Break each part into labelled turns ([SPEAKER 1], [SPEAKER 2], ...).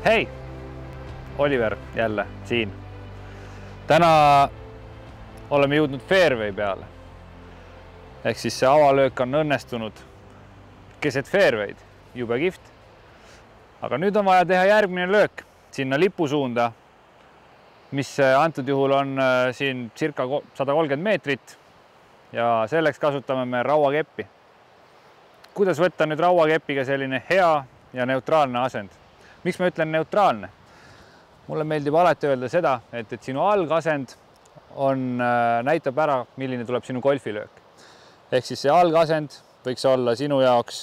[SPEAKER 1] Hei, Oliver jälle siin. Täna oleme jõudnud fairway peale. Ehk siis see avalöök on õnnestunud keset fairway'd, jube kihvt. Aga nüüd on vaja teha järgmine löök sinna lipu suunda, mis antud juhul on siin circa 130 meetrit ja selleks kasutame me rauakeppi. Kuidas võtta nüüd rauakepiga selline hea ja neutraalne asend? Miks ma ütlen neutraalne? Mulle meeldib alati öelda seda, et sinu algasend näitab ära, milline tuleb sinu golfilöök. Ehk siis see algasend võiks olla sinu jaoks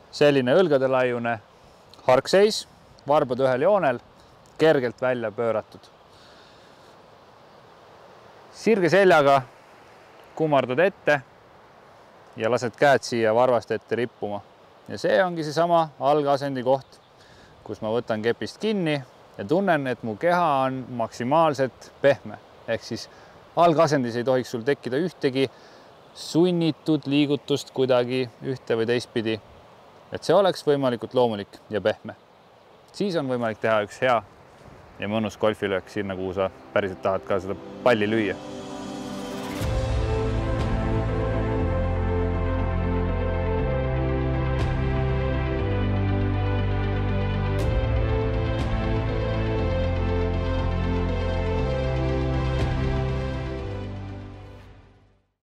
[SPEAKER 1] selline õlgadelaiune harkseis, varbad ühel joonel, kergelt välja pööratud. Sirge seljaga kummardad ette ja lased käed siia varvast ette rippuma. Ja see ongi seesama algasendi koht, kus ma võtan kepist kinni ja tunnen, et mu keha on maksimaalselt pehme. Ehk siis algasendis ei tohiks sul tekkida ühtegi sunnitud liigutust kuidagi ühte või teistpidi, et see oleks võimalikult loomulik ja pehme. Siis on võimalik teha üks hea ja mõnus golfilöök sinna, kuhu sa päriselt tahad ka seda palli lüüa.